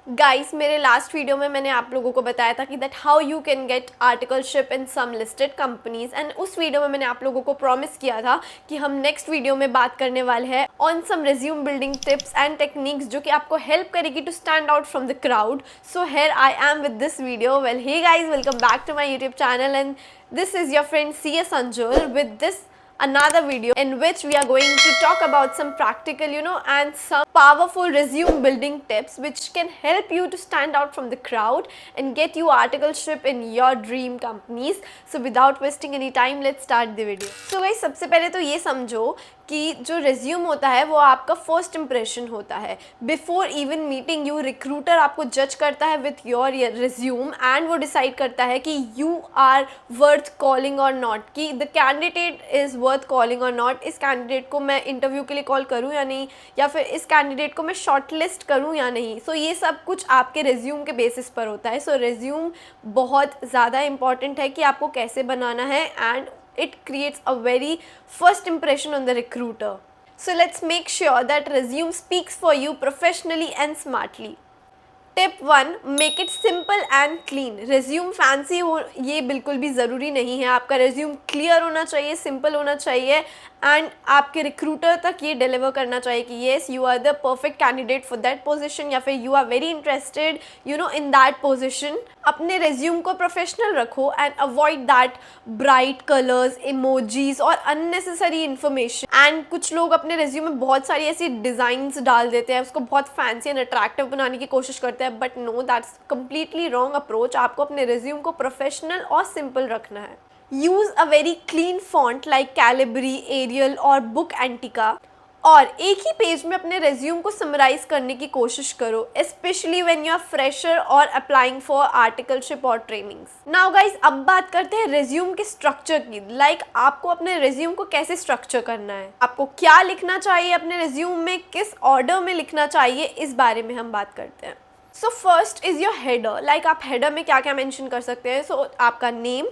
Guys, मेरे last video में मैंने आप लोगों को बताया था कि that how you can get articleship in some listed companies, and उस वीडियो में मैंने आप लोगों को प्रॉमिस किया था कि हम नेक्स्ट वीडियो में बात करने वाले हैं on some resume building tips and techniques जो कि आपको हेल्प करेगी to stand out from the crowd. So here I am with this video. Well, hey guys, welcome back to my YouTube channel and this is your friend C.S. Anjul with this another video in which we are going to talk about some practical, and some powerful resume building tips which can help you to stand out from the crowd and get you articleship in your dream companies. So without wasting any time, let's start the video. So guys, सबसे पहले तो ये समझो कि जो resume होता है वो आपका फर्स्ट इंप्रेशन होता है. Before even meeting you, recruiter आपको जज करता है विथ योर रिज्यूम एंड वो डिसाइड करता है कि यू आर वर्थ कॉलिंग और नॉट, कि the candidate is worth calling और नॉट. इस कैंडिडेट को मैं इंटरव्यू के लिए कॉल करूँ या नहीं, या फिर इस कैंडिडेट को मैं शॉर्ट लिस्ट करूँ या नहीं. सो ये सब कुछ आपके रिज्यूम के बेसिस पर होता है. सो रिज्यूम बहुत ज़्यादा इंपॉर्टेंट है कि आपको कैसे बनाना है, and it creates a very first impression on the recruiter. So let's make sure that resume speaks for you professionally and smartly. Tip 1, make it simple and clean. Resume fancy हो ये बिल्कुल भी ज़रूरी नहीं है. आपका रिज्यूम क्लियर होना चाहिए, सिंपल होना चाहिए, एंड आपके रिक्रूटर तक ये डिलीवर करना चाहिए कि yes, you are the perfect candidate for that position, या फिर you are very interested in that position. अपने रिज्यूम को प्रोफेशनल रखो and avoid that bright colours, emojis और अननेसेसरी इन्फॉर्मेशन. एंड कुछ लोग अपने रिज्यूम में बहुत सारी ऐसी डिज़ाइंस डाल देते हैं, उसको बहुत फैंसी एंड अट्रैक्टिव बनाने की कोशिश करते हैं, but no, that's completely wrong approach. आपको अपने रिज्यूम को प्रोफेशनल और सिंपल रखना है. Use a very clean font like Calibri, Arial और बुक एंटिका, और एक ही पेज में अपने रिज्यूम को समराइज करने की कोशिश करो, specially when you are fresher और अप्लाइंग फॉर आर्टिकलशिप और ट्रेनिंग्स. नाउ गाइज, अब बात करते हैं रिज्यूम के स्ट्रक्चर की. लाइक आपको अपने रिज्यूम को कैसे स्ट्रक्चर करना है, आपको क्या लिखना चाहिए अपने रिज्यूम में, किस ऑर्डर में लिखना चाहिए, इस बारे में हम बात करते हैं. So first is your header. Like आप हेडर में क्या क्या मेंशन कर सकते हैं. सो आपका name,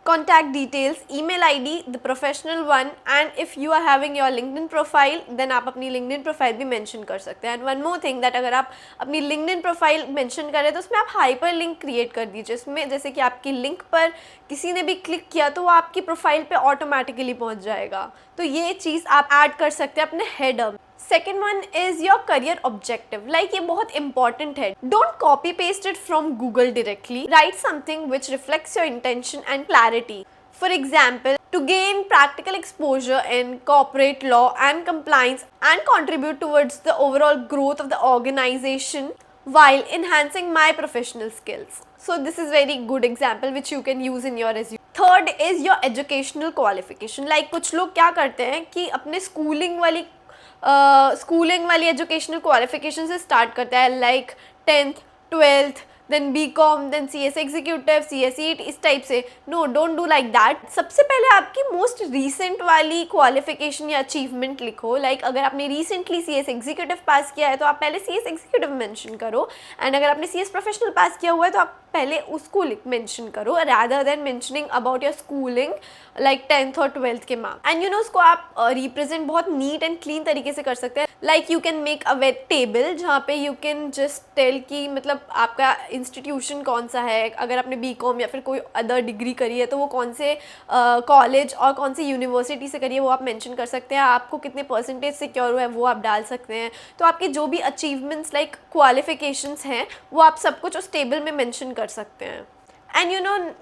contact details, email ID, the professional one, and if you are having your LinkedIn profile, then आप अपनी LinkedIn profile भी mention कर सकते हैं. And one more thing, that अगर आप अपनी LinkedIn profile mention करें तो उसमें आप हाइपर लिंक क्रिएट कर दीजिए. इसमें जैसे कि आपकी लिंक पर किसी ने भी क्लिक किया तो वो आपकी प्रोफाइल पे ऑटोमेटिकली पहुंच जाएगा. तो ये चीज़ आप ऐड कर सकते हैं अपने header. Second one is your career objective. Like ये बहुत इंपॉर्टेंट है. Don't copy paste it from Google directly. Right something which reflects your intention and clarity. For example, to gain practical exposure in corporate law and compliance and contribute towards the overall growth of the organization while enhancing my professional skills. So this is very good example which you can use in your resume. Third is your educational qualification. Like कुछ लोग क्या करते हैं कि अपने schooling वाली educational qualification से start करता है, like 10th, 12th, then BCom, then CS executive, CSE, इस टाइप से. No, don't do like that. सबसे पहले आपकी मोस्ट रीसेंट वाली क्वालिफिकेशन या अचीवमेंट लिखो. लाइक अगर आपने रिसेंटली CS एग्जीक्यूटिव पास किया है तो आप पहले CS एग्जीक्यूटिव मेंशन करो, एंड अगर आपने CS प्रोफेशनल पास किया हुआ है तो आप पहले उसको मेंशन करो, rather than mentioning about your schooling like 10th और 12th के मार्क्स. एंड उसको आप रिप्रेजेंट बहुत नीट एंड क्लीन तरीके से कर सकते हैं. Like you can make a web table जहाँ पे यू कैन जस्ट टेल कि मतलब आपका इंस्टीट्यूशन कौन सा है. अगर आपने BCom या फिर कोई अदर डिग्री करी है तो वो कौन से कॉलेज और कौन सी यूनिवर्सिटी से करी है वो आप मेंशन कर सकते हैं. आपको कितने परसेंटेज सिक्योर हुआ है वो आप डाल सकते हैं. तो आपके जो भी अचीवमेंट्स लाइक क्वालिफिकेशंस हैं वो आप सब कुछ उस टेबल में मेंशन कर सकते हैं. And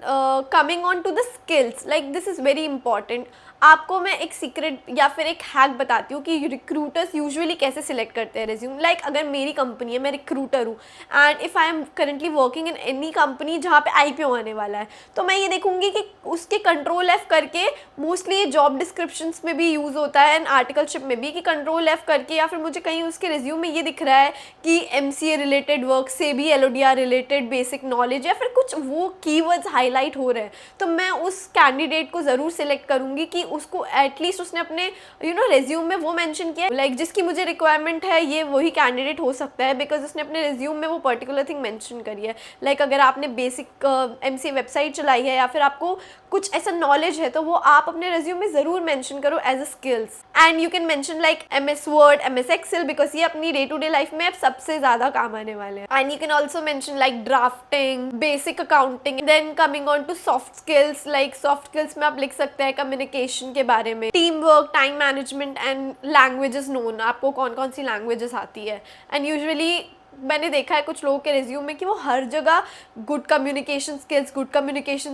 coming on to the skills, like this is very important. आपको मैं एक सीक्रेट या फिर एक हैक बताती हूँ कि रिक्रूटर्स यूजुअली कैसे सिलेक्ट करते हैं रिज्यूम. लाइक अगर मेरी कंपनी है, मैं रिक्रूटर हूँ, and if I am currently working in any company जहाँ पे IPO आने वाला है, तो मैं ये देखूँगी कि उसके Ctrl+F करके, मोस्टली ये जॉब डिस्क्रिप्शंस में भी यूज़ होता है एंड आर्टिकलशिप में भी, कि Ctrl+F करके, या फिर मुझे कहीं उसके रिज्यूम में ये दिख रहा है कि MCA रिलेटेड वर्क से भी LODR रिलेटेड बेसिक नॉलेज या फिर कुछ वो कीवर्ड्स हाईलाइट हो रहे हैं, तो मैं उस कैंडिडेट को ज़रूर सिलेक्ट करूँगी कि उसको एटलीस्ट उसने अपने रेज्यूम में वो मेंशन किया लाइक जिसकी मुझे रिक्वायरमेंट है ये वही कैंडिडेट हो सकता है, बिकॉज उसने अपने रेज्यूम में वो पर्टिकुलर थिंग मेंशन करी है। लाइक अगर आपने बेसिक एमसीए वेबसाइट चलाई है या फिर आपको कुछ ऐसा नॉलेज है तो वो आप अपने रेज्यूम में ज़रूर मेंशन करो as a skills. And you can mention like MS Word, MS Excel, because ये अपनी डे टू डे लाइफ में अब सबसे ज़्यादा काम आने वाले हैं। And you can also mention like drafting, basic accounting. Then coming on to soft skills, like soft skills में आप लिख सकते हैं कम्युनिकेशन के बारे में, team work, time management and languages known, आपको कौन कौन सी लैंग्वेजेस आती है। एंड यूजुअली मैंने देखा है कुछ लोगों के रिज्यूम में कि वो हर जगह गुड कम्युनिकेशन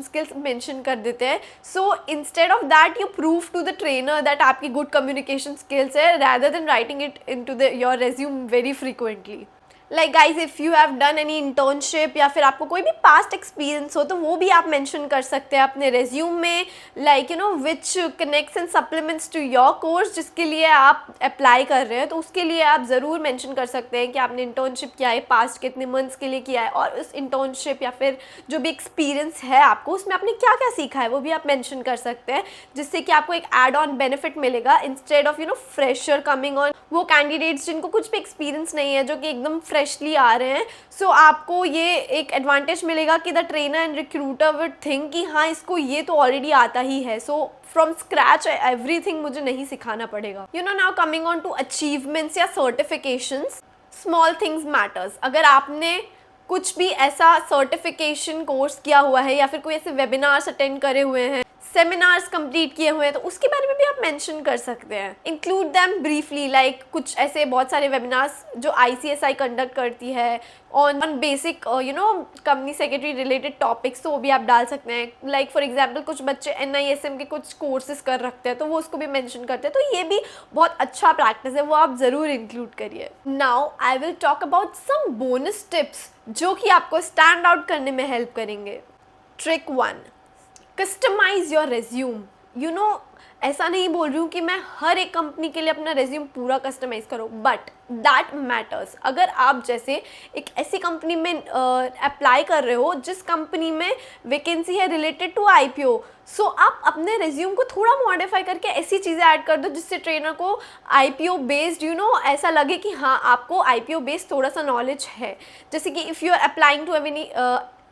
स्किल्स मेंशन कर देते हैं। So instead of that you prove to the trainer that आपकी गुड कम्युनिकेशन स्किल्स है, rather than writing it into your resume very frequently. Like guys if you have done any internship या फिर आपको कोई भी पास्ट एक्सपीरियंस हो तो वो भी आप मेंशन कर सकते हैं अपने रेज्यूम में, like which connects and supplements to your course जिसके लिए आप अप्लाई कर रहे हैं, तो उसके लिए आप ज़रूर मेंशन कर सकते हैं कि आपने इंटर्नशिप किया है, पास्ट कितने मंथ्स के लिए किया है, और उस इंटर्नशिप या फिर जो भी एक्सपीरियंस है आपको उसमें आपने क्या क्या सीखा है वो भी आप मेंशन कर सकते हैं, जिससे कि आपको एक एड ऑन बेनिफिट मिलेगा instead of fresher coming on. वो कैंडिडेट्स जिनको कुछ भी एक्सपीरियंस नहीं है जो कि एकदम फ्रेशली आ रहे हैं, सो आपको ये एक एडवांटेज मिलेगा कि the trainer and recruiter would think कि हाँ इसको ये तो ऑलरेडी आता ही है, सो फ्रॉम स्क्रैच एवरीथिंग मुझे नहीं सिखाना पड़ेगा। Now coming on to achievements या सर्टिफिकेशंस, स्मॉल थिंग्स मैटर्स। अगर आपने कुछ भी ऐसा सर्टिफिकेशन कोर्स किया हुआ है या फिर कोई ऐसे वेबिनार्स अटेंड करे हुए हैं, सेमिनार्स कंप्लीट किए हुए हैं, तो उसके बारे में भी आप मेंशन कर सकते हैं। इंक्लूड दैम ब्रीफली, लाइक कुछ ऐसे बहुत सारे वेबिनार्स जो ICSI कंडक्ट करती है on basic company secretary related topics, तो वो भी आप डाल सकते हैं। लाइक फॉर एग्जांपल कुछ बच्चे NISM के कुछ कोर्सेज कर रखते हैं तो वो उसको भी मेंशन करते हैं, तो ये भी बहुत अच्छा प्रैक्टिस है, वो आप ज़रूर इंक्लूड करिए। Now I will talk about some bonus tips जो कि आपको स्टैंड आउट करने में हेल्प करेंगे। Trick 1, customize your resume. ऐसा नहीं बोल रही हूँ कि मैं हर एक कंपनी के लिए अपना रेज्यूम पूरा कस्टमाइज़ करो, बट दैट मैटर्स। अगर आप जैसे एक ऐसी कंपनी में अप्लाई कर रहे हो जिस कंपनी में वैकेंसी है रिलेटेड टू IPO, सो आप अपने रेज्यूम को थोड़ा मॉडिफाई करके ऐसी चीज़ें ऐड कर दो जिससे ट्रेनर को IPO बेस्ड ऐसा लगे कि हाँ आपको IPO बेस्ड थोड़ा सा नॉलेज है। जैसे कि if you are applying to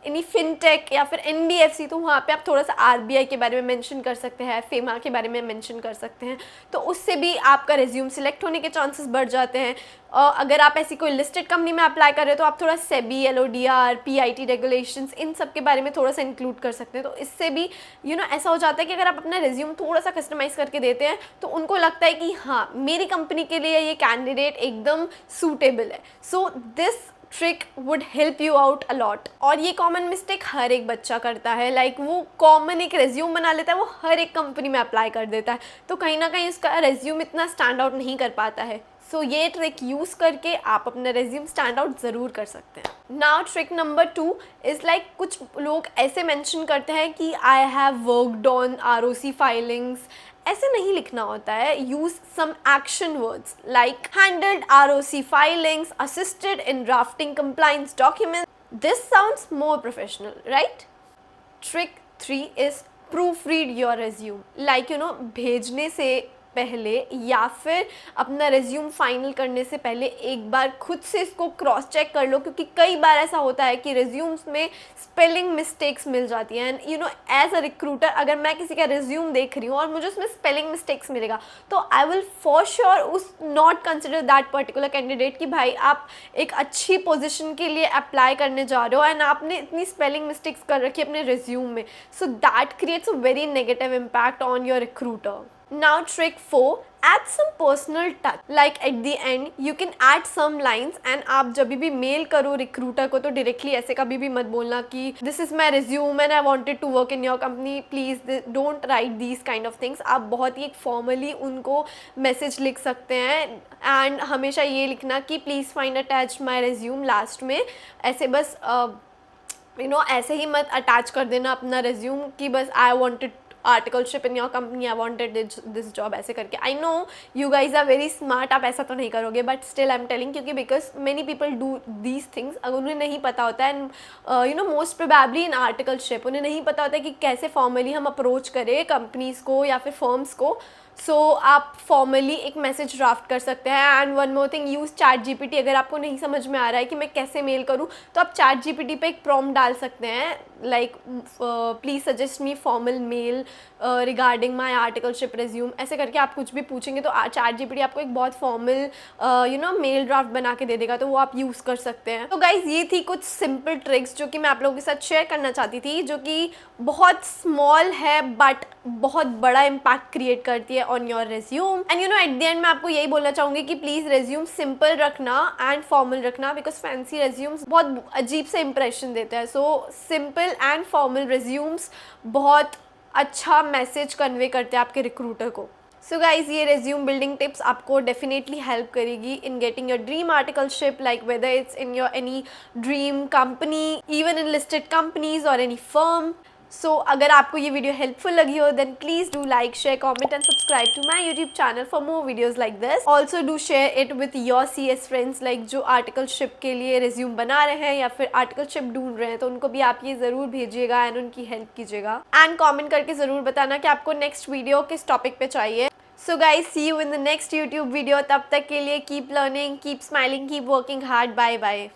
any fintech या फिर NBFC, तो वहाँ पे आप थोड़ा सा RBI के बारे में मेंशन कर सकते हैं, FEMA के बारे में मेंशन कर सकते हैं, तो उससे भी आपका रेज्यूम सिलेक्ट होने के चांसेस बढ़ जाते हैं। अगर आप ऐसी कोई लिस्टेड कंपनी में अप्लाई कर रहे हो तो आप थोड़ा SEBI, LODR, PIT रेगुलेशंस, इन सब के बारे में थोड़ा सा इंक्लूड कर सकते हैं। तो इससे भी ऐसा हो जाता है कि अगर आप अपना रेज्यूम थोड़ा सा कस्टमाइज़ करके देते हैं तो उनको लगता है कि हाँ मेरी कंपनी के लिए ये कैंडिडेट एकदम सूटेबल है। So this trick would help you out allot. और ये कॉमन मिस्टेक हर एक बच्चा करता है, लाइक वो कॉमन एक रेज्यूम बना लेता है, वो हर एक कंपनी में अप्लाई कर देता है, तो कहीं ना कहीं उसका रेज्यूम इतना स्टैंड आउट नहीं कर पाता है। सो ये ट्रिक यूज़ करके आप अपना रेज्यूम स्टैंड आउट ज़रूर कर सकते हैं। Now trick number 2 is like कुछ लोग ऐसे मेंशन करते हैं कि I have worked on ROC filings. ऐसे नहीं लिखना होता है, use some action words like handled ROC filings, assisted in drafting compliance document. This sounds more professional, right? Trick 3 is proofread your resume. Like भेजने से पहले या फिर अपना रेज्यूम फाइनल करने से पहले एक बार खुद से इसको क्रॉस चेक कर लो, क्योंकि कई बार ऐसा होता है कि रेज्यूम्स में स्पेलिंग मिस्टेक्स मिल जाती हैं। एंड एज अ रिक्रूटर अगर मैं किसी का रेज्यूम देख रही हूँ और मुझे उसमें स्पेलिंग मिस्टेक्स मिलेगा तो आई विल फॉर श्योर उस not consider that particular candidate कि भाई आप एक अच्छी पोजिशन के लिए अप्लाई करने जा रहे हो एंड आपने इतनी स्पेलिंग मिस्टेक्स कर रखी है अपने रेज्यूम में। So that creates a very negative impact on your recruiter. Now trick 4, add some personal touch. Like at the end you can add some lines and आप जब भी मेल करो रिक्रूटर को तो डायरेक्टली ऐसे कभी भी मत बोलना कि this is my resume and I wanted to work in your company, please don't write these kind of things. आप बहुत ही एक फॉर्मली उनको मैसेज लिख सकते हैं एंड हमेशा ये लिखना कि please find attach my resume last में। ऐसे बस ऐसे ही मत अटैच कर देना अपना रिज्यूम कि बस I wanted articleship in your company, I wanted this job, ऐसे करके। I know you guys are very smart, आप ऐसा तो नहीं करोगे, but still I am telling, क्योंकि because many people do these things, अगर उन्हें नहीं पता होता है, and you know most probably in articleship उन्हें नहीं पता होता है कि कैसे फॉर्मली हम अप्रोच करें कंपनीज़ को या फिर फर्म्स को। सो आप फॉर्मली एक मैसेज ड्राफ्ट कर सकते हैं। And one more thing, use chat GPT. अगर आपको नहीं समझ में आ रहा है कि मैं कैसे मेल करूं, तो आप चैट जीपीटी पे एक प्रॉम्प्ट डाल सकते हैं, like please suggest me formal mail regarding my articleship resume, ऐसे करके आप कुछ भी पूछेंगे तो चैट जीपीटी आपको एक बहुत formal you know mail draft बना के दे देगा, तो वो आप यूज़ कर सकते हैं। तो गाइज ये थी कुछ सिंपल ट्रिक्स जो कि मैं आप लोगों के साथ शेयर करना चाहती थी, जो कि बहुत स्मॉल है बट बहुत बड़ा इम्पैक्ट क्रिएट करती है on your resume. And you know at the end मैं आपको यही बोलना चाहूँगी कि प्लीज़ रेज्यूम सिंपल रखना एंड फॉर्मल रखना, बिकॉज फैंसी रेज्यूम्स बहुत अजीब से इंप्रेशन देते हैं। So simple and formal resumes बहुत अच्छा मैसेज कन्वे करते हैं आपके रिक्रूटर को। सो गाइज ये रेज्यूम बिल्डिंग टिप्स आपको डेफिनेटली हेल्प करेगी in getting your dream articleship, like whether it's in your any dream company, even in listed companies और एनी फर्म। सो अगर आपको ये वीडियो हेल्पफुल लगी हो, then please do like, share, comment and subscribe to my YouTube channel for more videos like this. Also do share it with your CS friends, like जो articleship के लिए resume बना रहे हैं या फिर आर्टिकलशिप ढूंढ रहे हैं, तो उनको भी आप ये ज़रूर भेजिएगा एंड उनकी हेल्प कीजिएगा। एंड कॉमेंट करके ज़रूर बताना कि आपको नेक्स्ट वीडियो किस टॉपिक पे चाहिए। So guys see you in the next YouTube video. तब तक के लिए keep learning, keep smiling, keep working hard. Bye bye.